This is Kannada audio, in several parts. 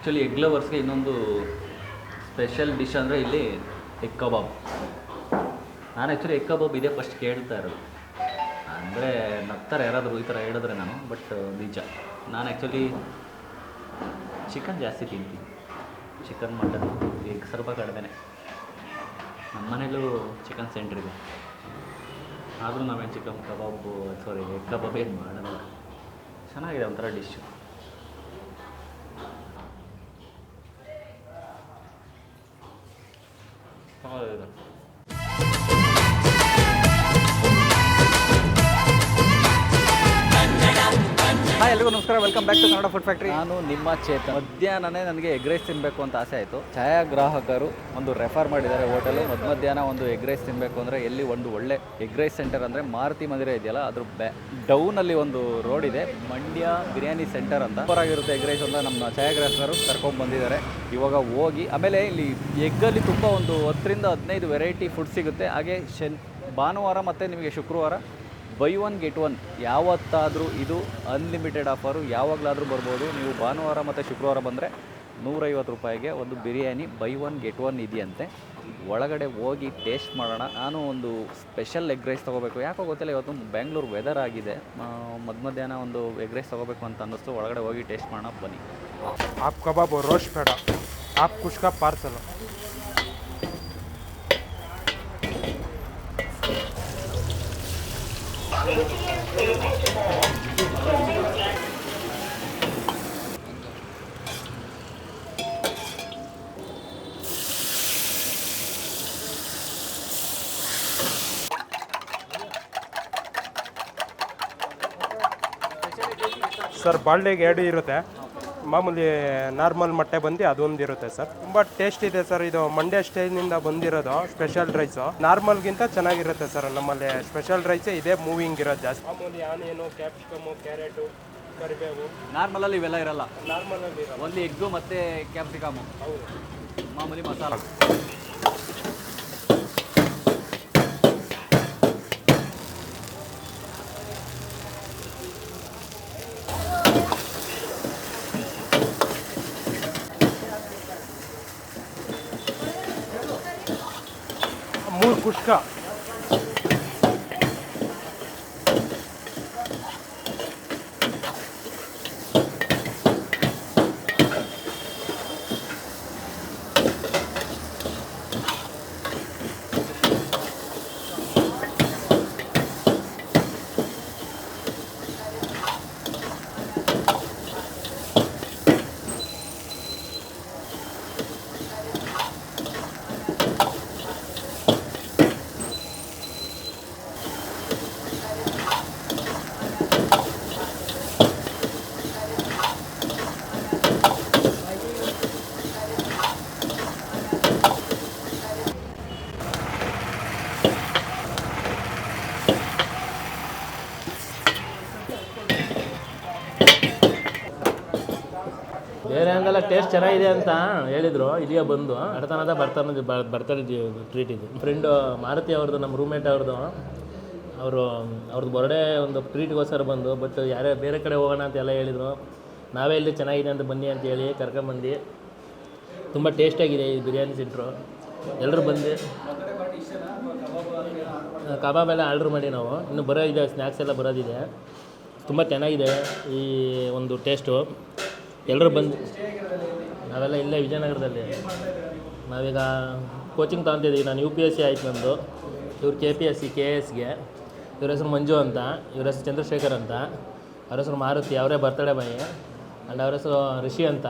ಆ್ಯಕ್ಚುಲಿ ಎಗ್ ಲವರ್ಸ್ಗೆ ಇನ್ನೊಂದು ಸ್ಪೆಷಲ್ ಡಿಶ್ ಅಂದರೆ ಇಲ್ಲಿ ಎಗ್ ಕಬಾಬ್. ನಾನು ಆ್ಯಕ್ಚುಲಿ ಎಗ್ ಕಬಾಬ್ ಇದೇ ಫಸ್ಟ್ ಕೇಳ್ತಾ ಇರೋದು. ಅಂದರೆ ನಗ್ತಾರೆ ಯಾರಾದರೂ ಈ ಥರ ಹೇಳಿದ್ರೆ ನಾನು, ಬಟ್ ನಿಜ. ನಾನು ಆ್ಯಕ್ಚುಲಿ ಚಿಕನ್ ಜಾಸ್ತಿ ತಿಂತೀನಿ, ಚಿಕನ್ ಮಟನ್ ಎಗ್ ಸ್ವಲ್ಪ ಕಡಿಮೆನೆ. ನಮ್ಮ ಮನೇಲೂ ಚಿಕನ್ ಸೆಂಟ್ರ್ ಇದೆ, ಆದರೂ ನಾವೇನು ಚಿಕನ್ ಕಬಾಬು ಎಗ್ ಕಬಾಬ್ ಏನು ಮಾಡೋಲ್ಲ. ಚೆನ್ನಾಗಿದೆ ಒಂಥರ ಡಿಶ್ಶು. ಹೌದು. ಹಾಯ್, ಎಲ್ರಿಗೂ ನಮಸ್ಕಾರ. Welcome back to Kannada food factory. ನಾನು ನಿಮ್ಮ ಚೇತನ್. ಮಧ್ಯಾಹ್ನನೇ ನನಗೆ ಎಗ್ ರೈಸ್ ತಿನ್ನಬೇಕು ಅಂತ ಆಸೆ ಆಯಿತು. ಛಾಯಾಗ್ರಾಹಕರು ಒಂದು ರೆಫರ್ ಮಾಡಿದ್ದಾರೆ ಹೋಟೆಲು. ಮಧ್ಯಾಹ್ನ ಒಂದು ಎಗ್ ರೈಸ್ ತಿನ್ನಬೇಕು ಅಂದರೆ ಎಲ್ಲಿ ಒಂದು ಒಳ್ಳೆ ಎಗ್ ರೈಸ್ ಸೆಂಟರ್ ಅಂದರೆ ಮಾರುತಿ ಮಂದಿರ ಇದೆಯಲ್ಲ, ಅದ್ರ ಡೌನಲ್ಲಿ ಒಂದು ರೋಡ್ ಇದೆ, ಮಂಡ್ಯ ಬಿರಿಯಾನಿ ಸೆಂಟರ್ ಅಂತ. ಸೂಪರ್ ಆಗಿರುತ್ತೆ ಎಗ್ ರೈಸ್ ಅಂತ ನಮ್ಮ ಛಾಯಾಗ್ರಾಹಕರು ಕರ್ಕೊಂಡು ಬಂದಿದ್ದಾರೆ. ಇವಾಗ ಹೋಗಿ ಆಮೇಲೆ ಇಲ್ಲಿ ಎಗ್ಗಲ್ಲಿ ತುಂಬ ಒಂದು 10-15 ವೆರೈಟಿ ಫುಡ್ ಸಿಗುತ್ತೆ. ಹಾಗೆ ಭಾನುವಾರ ಮತ್ತು ನಿಮಗೆ ಶುಕ್ರವಾರ ಬೈ ಒನ್ ಗೆಟ್ ಒನ್ ಯಾವತ್ತಾದರೂ ಇದು ಅನ್ಲಿಮಿಟೆಡ್ ಆಫರು, ಯಾವಾಗಲಾದರೂ ಬರ್ಬೋದು. ನೀವು ಭಾನುವಾರ ಮತ್ತು ಶುಕ್ರವಾರ ಬಂದರೆ 150 ರೂಪಾಯಿಗೆ ಒಂದು biryani by one get one ಇದೆಯಂತೆ. ಒಳಗಡೆ ಹೋಗಿ ಟೇಸ್ಟ್ ಮಾಡೋಣ. ನಾನು ಒಂದು ಸ್ಪೆಷಲ್ ಎಗ್ ರೈಸ್ ತೊಗೋಬೇಕು, ಯಾಕೋ ಗೊತ್ತಿಲ್ಲ, ಇವತ್ತು ಬೆಂಗಳೂರು ವೆದರ್ ಆಗಿದೆ, ಮಧ್ಯಾಹ್ನ ಒಂದು ಎಗ್ ರೈಸ್ ತೊಗೋಬೇಕು ಅಂತ ಅನ್ನಿಸ್ತು. ಒಳಗಡೆ ಹೋಗಿ ಟೇಸ್ಟ್ ಮಾಡೋಣ ಬನ್ನಿ. ಆಪ್ ಕಬಾಬ್ ರೋಸ್ಟ್ ಬೇಡ, ಆಪ್ ಕುಷ್ಕ ಪಾರ್ಸಲ್. ಸರ್ ಬಾಲ್ಡೆಗೆ 2 ಇರುತ್ತೆ, ಮಾಮೂಲಿ ನಾರ್ಮಲ್ ಮೊಟ್ಟೆ ಬಂದು ಅದೊಂದು ಇರುತ್ತೆ ಸರ್. ತುಂಬ ಟೇಸ್ಟ್ ಇದೆ ಸರ್. ಇದು ಮಂಡ್ಯ ಸ್ಟೈಲ್ನಿಂದ ಬಂದಿರೋದು ಸ್ಪೆಷಲ್ ರೈಸು. ನಾರ್ಮಲ್ಗಿಂತ ಚೆನ್ನಾಗಿರುತ್ತೆ ಸರ್. ನಮ್ಮಲ್ಲಿ ಸ್ಪೆಷಲ್ ರೈಸೇ ಇದೆ ಮೂವಿಂಗ್ ಇರೋದು ಜಾಸ್ತಿ. ಮಾಮೂಲಿ ಆನಿಯನು, ಕ್ಯಾಪ್ಸಿಕಮು, ಕ್ಯಾರೆಟು, ಕರಿಬೇವು. ನಾರ್ಮಲಲ್ಲಿ ಇವೆಲ್ಲ ಇರಲ್ಲ, ನಾರ್ಮಲಲ್ಲಿ ಇರೋದು ಓನ್ಲಿ ಎಗ್ಗು ಮತ್ತು ಕ್ಯಾಪ್ಸಿಕಮು. ಹೌದು, ಮಾಮೂಲಿ ಮಸಾಲ. ಮೂರು ಕುಷ್ಕ. ಬೇರೆ ಹಂಗೆಲ್ಲ ಟೇಸ್ಟ್ ಚೆನ್ನಾಗಿದೆ ಅಂತ ಹೇಳಿದರು. ಇದೀಗ ಬಂದು ಅಡತನದ ಬರ್ತಾರೆ ಟ್ರೀಟ್ ಇದು. ಫ್ರೆಂಡು ಮಾರುತಿ ಅವ್ರದ್ದು, ನಮ್ಮ ರೂಮ್ಮೇಟ್ ಅವ್ರದ್ದು, ಅವ್ರದ್ದು ಬರ್ಡೇ ಒಂದು ಟ್ರೀಟ್ಗೋಸ್ಕರ ಬಂದು, ಬಟ್ ಯಾರೇ ಬೇರೆ ಕಡೆ ಹೋಗೋಣ ಅಂತ ಎಲ್ಲ ಹೇಳಿದರು. ನಾವೇ ಇಲ್ಲಿ ಚೆನ್ನಾಗಿದೆ ಅಂತ ಬನ್ನಿ ಅಂತ ಹೇಳಿ ಕರ್ಕೊಂಬಂದು. ತುಂಬ ಟೇಸ್ಟಾಗಿದೆ ಈ ಬಿರಿಯಾನಿ ಸೆಂಟ್ರು. ಎಲ್ಲರೂ ಬಂದು ಕಬಾಬ್ ಎಲ್ಲ ಆರ್ಡ್ರ್ ಮಾಡಿ ನಾವು ಇನ್ನು ಬರೋದಿದೆ, ಸ್ನ್ಯಾಕ್ಸ್ ಎಲ್ಲ ಬರೋದಿದೆ. ತುಂಬ ಚೆನ್ನಾಗಿದೆ ಈ ಒಂದು ಟೇಸ್ಟು. ಎಲ್ಲರೂ ಬಂದು, ನಾವೆಲ್ಲ ಇಲ್ಲೇ ವಿಜಯನಗರದಲ್ಲಿ ನಾವೀಗ ಕೋಚಿಂಗ್ ತೊಗೊತಿದ್ದೀವಿ. ನಾನು UPSC ಆಯ್ತು ನಂದು, ಇವ್ರು KPSC KSಗೆ. ಇವ್ರ ಹೆಸರು ಮಂಜು ಅಂತ, ಇವ್ರ ಹೆಸರು ಚಂದ್ರಶೇಖರ್ ಅಂತ, ಅವ್ರ ಹೆಸರು ಮಾರುತಿ, ಅವರೇ ಬರ್ತಡೇ ಬಾಯ್. ಆ್ಯಂಡ್ ಅವ್ರ ಹೆಸರು ರಿಷಿ ಅಂತ,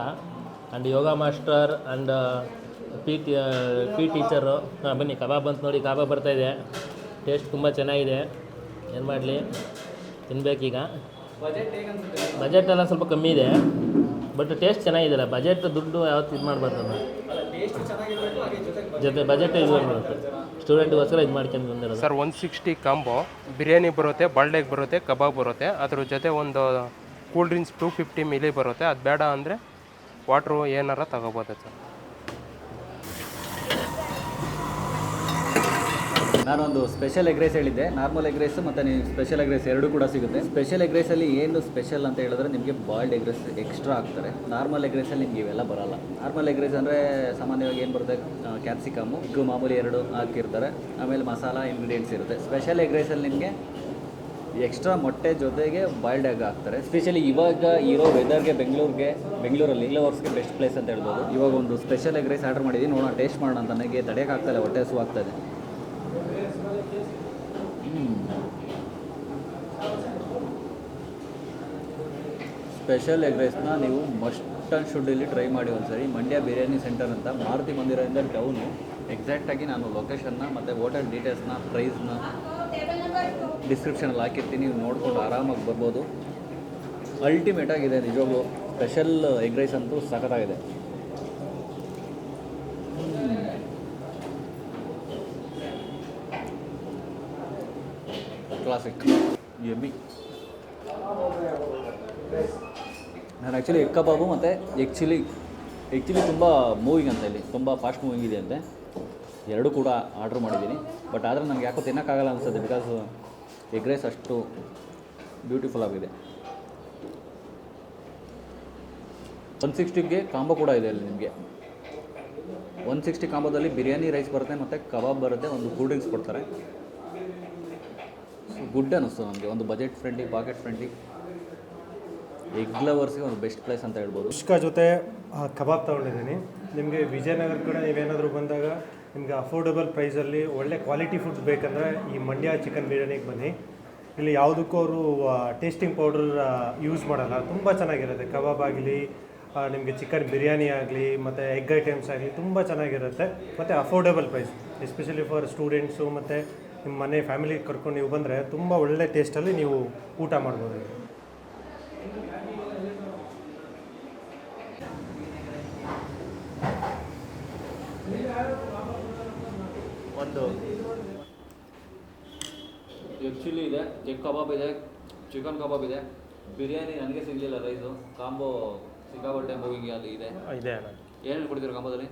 and yoga master and P teacher. ಬನ್ನಿ, ಕಬಾಬ್ ಅಂತ ನೋಡಿ, ಕಬಾಬ್ ಬರ್ತಾಯಿದೆ. ಟೇಸ್ಟ್ ತುಂಬ ಚೆನ್ನಾಗಿದೆ. ಏನು ಮಾಡಲಿ, ತಿನ್ನಬೇಕೀಗ. ಬಜೆಟ್ ಎಲ್ಲ ಸ್ವಲ್ಪ ಕಮ್ಮಿ ಇದೆ, ಬಟ್ ಟೇಸ್ಟ್ ಚೆನ್ನಾಗಿದೆಯಲ್ಲ. ಬಜೆಟ್ ದುಡ್ಡು ಯಾವತ್ತು ಇದು ಮಾಡಬಾರ್ದಲ್ಲ, ಜೊತೆ ಬಜೆಟ್ ಇದು ಬರುತ್ತೆ. ಸ್ಟೂಡೆಂಟ್ಗೋಸ್ಕರ ಇದು ಮಾಡ್ಕೊಂಡು ಬಂದಿರೋದು ಸರ್. 160 ಕಾಂಬೋ ಬಿರಿಯಾನಿ ಬರುತ್ತೆ, ಬಾಲ್ಡೆಗ್ ಬರುತ್ತೆ, ಕಬಾಬ್ ಬರುತ್ತೆ. ಅದ್ರ ಜೊತೆ ಒಂದು ಕೂಲ್ ಡ್ರಿಂಕ್ಸ್ 250 ml ಬರುತ್ತೆ. ಅದು ಬೇಡ ಅಂದರೆ ವಾಟ್ರು ಏನಾರ ತಗೋಬೋದು ಸರ್. ನಾನೊಂದು ಸ್ಪೆಷಲ್ ಎಗ್ ರೈಸ್ ಹೇಳಿದ್ದೆ. ನಾರ್ಮಲ್ ಎಗ್ ರೈಸ್ ಮತ್ತು ನೀವು ಸ್ಪೆಷಲ್ ಎಗ್ ರೈಸ್ ಎರಡೂ ಕೂಡ ಸಿಗುತ್ತೆ. ಸ್ಪೆಷಲ್ ಎಗ್ ರೈಸಲ್ಲಿ ಏನು ಸ್ಪೆಷಲ್ ಅಂತ ಹೇಳಿದ್ರೆ ನಿಮಗೆ ಬಾಯ್ಲ್ಡ್ ಎಗ್ ರೈಸ್ ಎಕ್ಸ್ಟ್ರಾ ಹಾಕ್ತಾರೆ. ನಾರ್ಮಲ್ ಎಗ್ ರೈಸಲ್ಲಿ ನಿಮಗೆ ಇವೆಲ್ಲ ಬರಲ್ಲ. ನಾರ್ಮಲ್ ಎಗ್ ರೈಸ್ ಅಂದರೆ ಸಾಮಾನ್ಯವಾಗಿ ಏನು ಬರುತ್ತೆ, ಕ್ಯಾಪ್ಸಿಕಮ್ಮು ಎಗ್ ಮಾಮೂಲಿ 2 ಹಾಕಿರ್ತಾರೆ, ಆಮೇಲೆ ಮಸಾಲ ಇಂಗ್ರೀಡಿಯೆಂಟ್ಸ್ ಇರುತ್ತೆ. ಸ್ಪೆಷಲ್ ಎಗ್ ರೈಸಲ್ಲಿ ನಿಮಗೆ ಎಕ್ಸ್ಟ್ರಾ ಮೊಟ್ಟೆ ಜೊತೆಗೆ ಬಾಯ್ಲ್ಡ್ ಎಗ್ ಹಾಕ್ತಾರೆ. ಸ್ಪೆಷಲಿ ಇವಾಗ ಇರೋ ವೆದರ್ಗೆ ಬೆಂಗಳೂರಲ್ಲಿ ಲವರ್ಸ್ಗೆ ಬೆಸ್ಟ್ ಪ್ಲೇಸ್ ಅಂತ ಹೇಳ್ಬೋದು. ಇವಾಗ ಒಂದು ಸ್ಪೆಷಲ್ ಎಗ್ ರೈಸ್ ಆರ್ಡರ್ ಮಾಡಿದ್ದೀನಿ, ನೋಡೋಣ ಟೇಸ್ಟ್ ಮಾಡೋಣ ಅಂತ. ನನಗೆ ತಡೆಯೋಕ್ಕಾಗ್ತಾಯಿಲ್ಲ, ಹೊಟ್ಟೆ ಹಸು ಆಗ್ತಾಯಿದೆ. ಸ್ಪೆಷಲ್ ಎಗ್ ರೈಸ್ನ ನೀವು ಮಸ್ಟ್ ಆ್ಯಂಡ್ ಶುಡ್ ಇಲ್ಲಿ ಟ್ರೈ ಮಾಡಿ ಒಂದ್ಸರಿ. ಮಂಡ್ಯ ಬಿರಿಯಾನಿ ಸೆಂಟರ್ ಅಂತ ಮಾರುತಿ ಮಂದಿರದಿಂದ ಡೌನು. ಎಕ್ಸಾಕ್ಟಾಗಿ ನಾನು ಲೊಕೇಶನ್ನ ಮತ್ತು ಹೋಟೆಲ್ ಡೀಟೇಲ್ಸ್ನ ಪ್ರೈಸ್ನ ಡಿಸ್ಕ್ರಿಪ್ಷನಲ್ಲಿ ಹಾಕಿರ್ತೀನಿ, ನೀವು ನೋಡ್ಕೊಂಡು ಆರಾಮಾಗಿ ಬರ್ಬೋದು. ಅಲ್ಟಿಮೇಟ್ ಆಗಿದೆ ನಿಜವಾಗ್ಲೂ. ಸ್ಪೆಷಲ್ ಎಗ್ ರೈಸ್ ಅಂತೂ ಸಖತ್ತಾಗಿದೆ. ಕ್ಲಾಸಿಕ್ ಎಮ್ಮಿ. ನಾನು ಆ್ಯಕ್ಚುಲಿ ಎಗ್ ಕಬಾಬು ಮತ್ತು ಎಗ್ ಚಿಲ್ಲಿ ತುಂಬ ಮೂವಿಂಗ್ ಅಂತ, ಇಲ್ಲಿ ತುಂಬ ಫಾಸ್ಟ್ ಮೂವಿಂಗ್ ಇದೆ ಅಂತೆ. ಎರಡೂ ಕೂಡ ಆರ್ಡ್ರ್ ಮಾಡಿದ್ದೀನಿ. ಬಟ್ ಆದರೆ ನನಗೆ ಯಾಕೋ ತಿನ್ನೋಕ್ಕಾಗಲ್ಲ ಅನಿಸುತ್ತೆ, ಬಿಕಾಸ್ ಎಗ್ ರೈಸ್ ಅಷ್ಟು ಬ್ಯೂಟಿಫುಲ್ ಆಗಿದೆ. 160ಗೆ ಕಾಂಬೋ ಕೂಡ ಇದೆ ಅಲ್ಲಿ ನಿಮಗೆ. 160 ಕಾಂಬೋದಲ್ಲಿ ಬಿರಿಯಾನಿ ರೈಸ್ ಬರುತ್ತೆ ಮತ್ತು ಕಬಾಬ್ ಬರುತ್ತೆ, ಒಂದು ಕೂಲ್ ಡ್ರಿಂಕ್ಸ್ ಕೊಡ್ತಾರೆ. ಸೊ ಗುಡ್ ಅನ್ನಿಸ್ತು ನನಗೆ. ಒಂದು budget friendly, pocket friendly, egg ಲವರ್ಸ್ಗೆ ಒಂದು ಬೆಸ್ಟ್ ಪ್ಲೇಸ್ ಅಂತ ಹೇಳ್ಬೋದು. ಕುಷ್ಕ ಜೊತೆ ಕಬಾಬ್ ತೊಗೊಂಡಿದ್ದೀನಿ. ನಿಮಗೆ ವಿಜಯನಗರ ಕಡೆ ನೀವೇನಾದರೂ ಬಂದಾಗ ನಿಮಗೆ ಅಫೋರ್ಡಬಲ್ ಪ್ರೈಸಲ್ಲಿ ಒಳ್ಳೆ ಕ್ವಾಲಿಟಿ ಫುಡ್ ಬೇಕಂದರೆ ಈ ಮಂಡ್ಯ ಚಿಕನ್ ಬಿರಿಯಾನಿಗೆ ಬನ್ನಿ. ಇಲ್ಲಿ ಯಾವುದಕ್ಕೂ ಅವರು ಟೇಸ್ಟಿಂಗ್ ಪೌಡರ್ ಯೂಸ್ ಮಾಡಲ್ಲ. ತುಂಬ ಚೆನ್ನಾಗಿರುತ್ತೆ. ಕಬಾಬ್ ಆಗಲಿ, ನಿಮಗೆ ಚಿಕನ್ ಬಿರಿಯಾನಿ ಆಗಲಿ, ಮತ್ತು ಎಗ್ ಐಟಮ್ಸ್ ಆಗಲಿ ತುಂಬ ಚೆನ್ನಾಗಿರುತ್ತೆ. ಮತ್ತು affordable price, especially for students ಮತ್ತು ನಿಮ್ಮ ಮನೆ ಫ್ಯಾಮಿಲಿ ಕರ್ಕೊಂಡು ನೀವು ಬಂದರೆ ತುಂಬ ಒಳ್ಳೆ ಟೇಸ್ಟಲ್ಲಿ ನೀವು ಊಟ ಮಾಡ್ಬೋದು. ಒಂದು ಎಗ್ ಚಿಲ್ಲಿ ಇದೆ, ಎಗ್ ಕಬಾಬ್ ಇದೆ, ಚಿಕನ್ ಕಬಾಬ್ ಇದೆ. ಬಿರಿಯಾನಿ ನನಗೆ ಸಿಗಲಿಲ್ಲ, ರೈಸು ಕಾಂಬೋ ಸಿಕ್ಕಾಪಟ್ಟೆ ಮೂವಿಂಗ್ ಅಲ್ಲಿ ಇದೆ. ಏನೇನು ಕೊಡ್ತೀರಾ ಕಾಂಬೋದಲ್ಲಿ?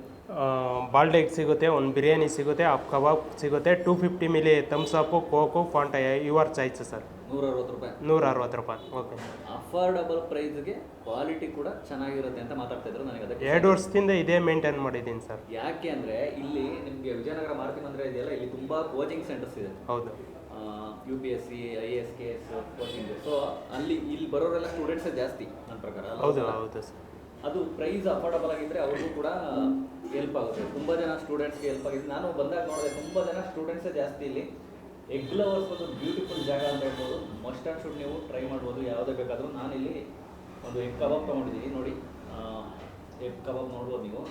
ಬಾಲ್ಡ್ ಎಗ್ ಸಿಗುತ್ತೆ, ಒಂದು ಬಿರಿಯಾನಿ ಸಿಗುತ್ತೆ, ಹಾಫ್ ಕಬಾಬ್ ಸಿಗುತ್ತೆ, 250 ml Thums Up, Coke, Fanta, your choice sir. 160 ರೂಪಾಯಿ. 160 ರೂಪಾಯಿ. ಓಕೆ. ಅಫೋರ್ಡಬಲ್ ಪ್ರೈಸ್ಗೆ ಕ್ವಾಲಿಟಿ ಕೂಡ ಹೌದು ಅಂತ ಮಾತಾಡ್ತಾ ಇದ್ರು. ನನಗೆ ಅದಕ್ಕೆ 2 ವರ್ಷದಿಂದ ಇದೇ ಮೇಂಟೈನ್ ಮಾಡಿದ್ದೀನಿ ಸರ್. ಯಾಕೆ ಅಂದರೆ ಇಲ್ಲಿ ನಿಮಗೆ ವಿಜಯನಗರ ಮಾರುತಿ ಮಂದಿರ ಇದೆಯಲ್ಲ, ಇಲ್ಲಿ ತುಂಬ ಕೋಚಿಂಗ್ ಸೆಂಟರ್ಸ್ ಇದೆ. ಹೌದು. UPSC, IAS, KS coaching. So ಇಲ್ಲಿ ಬರೋರೆಲ್ಲ ಸ್ಟೂಡೆಂಟ್ಸೇ ಜಾಸ್ತಿ ನನ್ನ ಪ್ರಕಾರ. ಹೌದು ಹೌದು ಸರ್. ಅದು ಪ್ರೈಸ್ ಅಫೋರ್ಡಬಲ್ ಆಗಿದ್ದರೆ ಅವ್ರಿಗೂ ಕೂಡ ಹೆಲ್ಪ್ ಆಗುತ್ತೆ. ತುಂಬ ಜನ ಸ್ಟೂಡೆಂಟ್ಸ್ಗೆ ಹೆಲ್ಪ್ ಆಗಿದೆ. ನಾನು ಬಂದಾಗ ನೋಡಿದೆ, ತುಂಬ ಜನ ಸ್ಟೂಡೆಂಟ್ಸೇ ಜಾಸ್ತಿ ಇಲ್ಲಿ. ಎಗ್ ಲವರ್ಸ್ ಒಂದು ಬ್ಯೂಟಿಫುಲ್ ಜಾಗ ಅಂತ ಹೇಳ್ಬೋದು. ಮಸ್ಟ್ ಆ್ಯಂಡ್ ಶುಡ್ ನೀವು ಟ್ರೈ ಮಾಡ್ಬೋದು ಯಾವುದೇ ಬೇಕಾದರೂ. ನಾನಿಲ್ಲಿ ಒಂದು ಎಗ್ ಕಬಾಬ್ ತೊಗೊಂಡಿದ್ದೀನಿ ನೋಡಿ. ಎಗ್ ಕಬಾಬ್ ನೋಡ್ಬೋದು ನೀವು.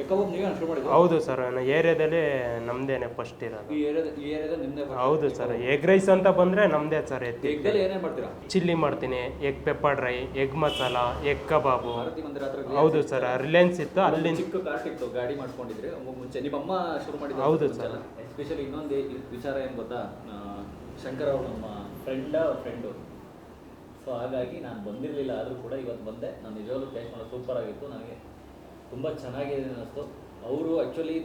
ಎಗ್ ಕಬಾಬ್ ನೀವೇ ಶುರು ಮಾಡಿದ್ದು? ಹೌದು ಸರ್, ಏರಿಯಾದಲ್ಲಿ ನಮ್ಮದೇನೆ ಫಸ್ಟ್ ಇರೋದು. ಈ ಏರಿಯಾದ ನಿಮ್ಮದೇ? ಹೌದು ಸರ್. ಎಗ್ ರೈಸ್ ಅಂತ ಬಂದರೆ ನಮ್ಮದೇ ಸರ್. ಎಗ್ಗಲ್ಲಿ ಏನೇನು ಮಾಡ್ತೀರಾ? ಚಿಲ್ಲಿ ಮಾಡ್ತೀನಿ, egg pepper dry, egg masala, egg kebab. Maruti Mandir ಹತ್ರ? ಹೌದು ಸರ್, ರಿಲಯನ್ಸ್ ಇತ್ತು, ಅಲ್ಲಿ ಚಿಕ್ಕ ಕಾರ್ಟ್ ಇತ್ತು, ಗಾಡಿ ಮಾಡ್ಕೊಂಡಿದ್ರೆ ಮುಂಚೆ ನಿಮ್ಮಮ್ಮ ಶುರು ಮಾಡಿದ್ರು. ಹೌದು ಸರ್. ಎಸ್ಪೆಷಲಿ ಇನ್ನೊಂದು ವಿಚಾರ ಏನು ಗೊತ್ತಾ, ಶಂಕರ್ ಅವರು ನಮ್ಮ ಫ್ರೆಂಡು. ಸೊ ಹಾಗಾಗಿ ನಾನು ಬಂದಿರಲಿಲ್ಲ, ಆದರೂ ಕೂಡ ಇವತ್ತು ಬಂದೆ. ನಾನು ನಿಜವಾಗ್ಲೂ ಟೇಸ್ಟ್ ಮಾಡೋದು ಸೂಪರ್ ಆಗಿತ್ತು. ನನಗೆ ತುಂಬ ಚೆನ್ನಾಗಿದೆ ಅನ್ನಿಸ್ತು. ಅವರು ಆ್ಯಕ್ಚುಲಿ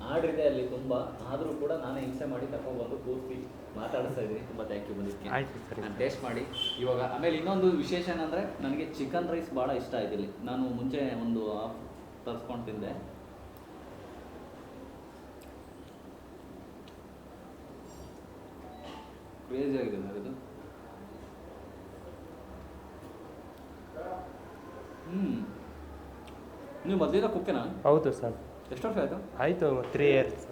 ಆರ್ಡ್ರ್ ಇದೆ ಅಲ್ಲಿ ತುಂಬ, ಆದರೂ ಕೂಡ ನಾನೇ ಹಿಂಸೆ ಮಾಡಿ ತಗೊಂಡ್ಬಂದು ಪೂರ್ತಿ ಮಾತಾಡಿಸ್ತಾ ಇದ್ದೀನಿ. ತುಂಬ ಥ್ಯಾಂಕ್ ಯು ಬಂದಿದ್ದಕ್ಕೆ. ಆಯ್ತು ಸರ್. ನಾನು ಟೇಸ್ಟ್ ಮಾಡಿ ಇವಾಗ. ಆಮೇಲೆ ಇನ್ನೊಂದು ವಿಶೇಷ ಏನಂದರೆ, ನನಗೆ ಚಿಕನ್ ರೈಸ್ ಭಾಳ ಇಷ್ಟ ಆಯ್ತು ಇಲ್ಲಿ. ನಾನು ಮುಂಚೆ ಒಂದು ಹಾಫ್ ತರಿಸ್ಕೊಂಡು ತಿಂದೆ. ಕ್ರೇಜಿ ಆಗಿದೆ ಸರ್ ಇದು. ನೀವು ಮೊದಲಿಂದ ಕುಕ್ಕೆನಾ? ಹೌದು ಸರ್. ಎಷ್ಟು ವರ್ಷ ಆಯಿತು? ಆಯಿತು 3 ಇಯರ್ಸ್.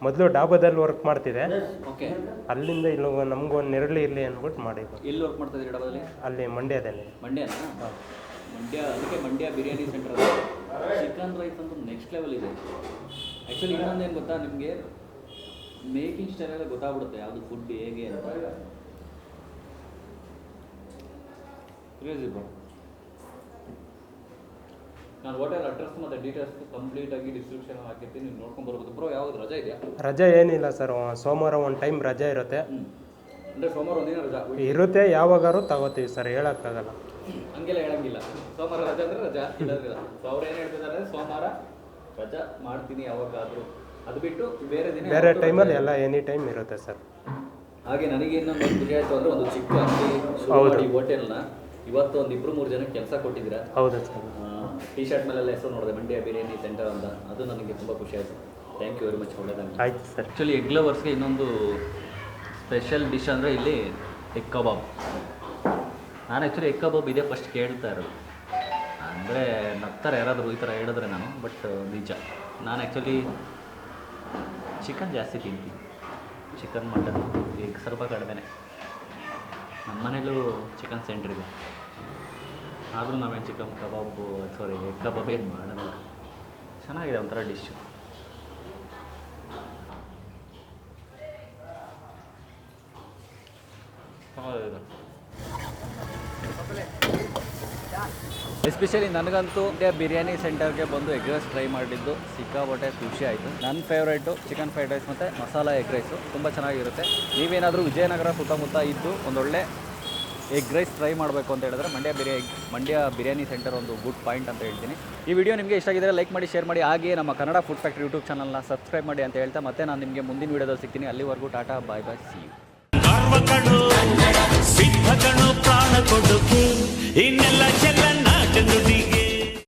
ಮೊದಲು ಡಾಬಾದಲ್ಲಿ ವರ್ಕ್ ಮಾಡ್ತಿದ್ದೆ. ಓಕೆ. ಅಲ್ಲಿಂದ ಇಲ್ಲಿ ನಮಗೊಂದು ನೆರಳು ಇರಲಿ ಅಂದ್ಬಿಟ್ಟು ಮಾಡಿ. ಎಲ್ಲಿ ವರ್ಕ್ ಮಾಡ್ತಾ ಇದ್ದೀರಿ ಡಾಬಾದಲ್ಲಿ? ಅಲ್ಲಿ ಮಂಡ್ಯದಲ್ಲಿ. ಮಂಡ್ಯನಾ? ಮಂಡ್ಯ. ಅದಕ್ಕೆ Mandya biryani centre. Chicken rice ಅಂತೂ ನೆಕ್ಸ್ಟ್ ಲೆವೆಲ್ ಇದೆ. ಆ್ಯಕ್ಚುಲಿ ಇನ್ನೊಂದೇನು ಗೊತ್ತಾ, ನಿಮಗೆ ಮೇಕಿಂಗ್ ಸ್ಟೈಲೆಲ್ಲ ಗೊತ್ತಾಗ್ಬಿಡುತ್ತೆ ಯಾವುದು ಫುಡ್ ಹೇಗೆ ಅಂತ. Crazy bro. ನಾನು ಹೋಟೆಲ್ ಅಡ್ರೆಸ್ ಮತ್ತು ಡೀಟೇಲ್ಸ್ ಕಂಪ್ಲೀಟಾಗಿ ಡಿಸ್ಕ್ರಿಪ್ಷನ್ ಹಾಕಿರ್ತೀನಿ, ನೀವು ನೋಡ್ಕೊಂಡು ಬರ್ಬೋದು. ಬ್ರೋ ಯಾವುದು ರಜೆ ಇದೆಯಾ? ರಜೆ ಏನಿಲ್ಲ ಸರ್, ಸೋಮವಾರ ಒಂದು ಟೈಮ್ ರಜೆ ಇರುತ್ತೆ. ಅಂದರೆ ಸೋಮವಾರ ಒಂದಿನ ರಜಾ ಇರುತ್ತೆ, ಯಾವಾಗಾರು ತಗೋತೀವಿ ಸರ್, ಹೇಳೋಕ್ಕಾಗಲ್ಲ. ಹಂಗೆಲ್ಲ ಹೇಳಂಗಿಲ್ಲ. ಸೋಮವಾರ ರಜೆ ಅಂದರೆ ರಜಾ, ಇಲ್ಲ. ಸೊ ಅವ್ರು ಏನು ಹೇಳ್ತಿದ್ದಾರೆ, ಸೋಮವಾರ ರಜಾ ಮಾಡ್ತೀನಿ ಯಾವಾಗಾದರೂ ಅದು ಬಿಟ್ಟು ಬೇರೆ ದಿನ ಬೇರೆ ಟೈಮಲ್ಲಿ ಎಲ್ಲ ಎನಿ ಟೈಮ್ ಇರುತ್ತೆ ಸರ್. ಹಾಗೆ ನನಗೆ ಇನ್ನೊಂದು ಖುಷಿ ಆಯಿತು ಅಂದರೆ ಒಂದು ಚಿಕ್ಕ ಅಂಗಡಿ ಶುರು ಮಾಡಿ ಹೋಟೆಲ್ನ ಇವತ್ತು ಒಂದು 2-3 ಜನಕ್ಕೆ ಕೆಲಸ ಕೊಟ್ಟಿದ್ದೀರಾ. ಹೌದು ಸರ್. ಟಿ ಶರ್ಟ್ ಮೇಲೆಲ್ಲ ಹೆಸರು ನೋಡಿದೆ, ಮಂಡ್ಯ ಬಿರಿಯಾನಿ ಸೆಂಟರ್ ಅಂತ. ಅದು ನನಗೆ ತುಂಬ ಖುಷಿ ಆಯಿತು. Thank you very much. ಒಳ್ಳೆಯದಾಗಿ. ಆಯ್ತು ಸರ್. ಆ್ಯಕ್ಚುಲಿ ಎಗ್ ಲವರ್ಸ್ಗೆ ಇನ್ನೊಂದು ಸ್ಪೆಷಲ್ ಡಿಶ್ ಅಂದರೆ ಇಲ್ಲಿ ಎಗ್ ಕಬಾಬ್. ನಾನು ಆ್ಯಕ್ಚುಲಿ ಎಗ್ ಕಬಾಬ್ ಇದೇ ಫಸ್ಟ್ ಕೇಳ್ತಾ ಇರೋದು. ಅಂದರೆ ನಗ್ತಾರೆ ಯಾರಾದರೂ ಈ ಥರ ಹೇಳಿದ್ರೆ ನಾನು, ಬಟ್ ನಿಜ. ನಾನು ಆ್ಯಕ್ಚುಲಿ ಚಿಕನ್ ಜಾಸ್ತಿ ತಿಂತೀನಿ, ಚಿಕನ್ ಮಟನ್ ಎಗ್ ಸ್ವಲ್ಪ ಕಡಿಮೆನೆ. ನಮ್ಮ ಮನೇಲೂ ಚಿಕನ್ ಸೆಂಟ್ರ್ ಇದೆ, ಆದರೂ ನಾವೇನು ಚಿಕನ್ ಕಬಾಬು ಎಗ್ ಕಬಾಬ್ ಏನು ಮಾಡೋಣ. ಚೆನ್ನಾಗಿದೆ ಒಂಥರ ಡಿಶ್ಶು. ಎಸ್ಪೆಷಲಿ ನನಗಂತೂ ಇಂಡಿಯಾ ಬಿರಿಯಾನಿ ಸೆಂಟರ್ಗೆ ಬಂದು ಎಗ್ ರೈಸ್ ಟ್ರೈ ಮಾಡಿದ್ದು ಸಿಕ್ಕಾಪಟ್ಟೆ ಖುಷಿ ಆಯಿತು. ನನ್ನ ಫೇವ್ರೇಟು ಚಿಕನ್ ಫ್ರೈಡ್ ರೈಸ್ ಮತ್ತು ಮಸಾಲ ಎಗ್ ರೈಸು ತುಂಬ ಚೆನ್ನಾಗಿರುತ್ತೆ. ನೀವೇನಾದರೂ ವಿಜಯನಗರ ಸುತ್ತಮುತ್ತ ಇದ್ದು ಒಂದೊಳ್ಳೆ ಎಗ್ ರೈಸ್ ಟ್ರೈ ಮಾಡಬೇಕು ಅಂತ ಹೇಳಿದ್ರೆ ಮಂಡ್ಯ ಬಿರಿಯಾನಿ ಸೆಂಟರ್ ಒಂದು ಗುಡ್ ಪಾಯಿಂಟ್ ಅಂತ ಹೇಳ್ತೀನಿ. ಈ ವಿಡಿಯೋ ನಿಮಗೆ ಇಷ್ಟ ಆಗಿದ್ದರೆ ಲೈಕ್ ಮಾಡಿ, ಶೇರ್ ಮಾಡಿ, ಹಾಗೆ ನಮ್ಮ ಕನ್ನಡ ಫುಡ್ ಫ್ಯಾಕ್ಟ್ರಿ ಯೂಟ್ಯೂಬ್ ಚಾನಲ್ನ ಸಬ್ಸ್ಕ್ರೈಬ್ ಮಾಡಿ ಅಂತ ಹೇಳ್ತಾ ಮತ್ತೆ ನಾನು ನಿಮಗೆ ಮುಂದಿನ ವಿಡಿಯೋದಲ್ಲಿ ಸಿಗ್ತೀನಿ. ಅಲ್ಲಿವರೆಗೂ ಟಾಟಾ, ಬಾಯ್ ಬಾಯ್, ಸಿ ಯು. ಸಿದ್ಧಗಣು ಪ್ರಾಣ ಕೊಡುಗೆ ಇನ್ನೆಲ್ಲ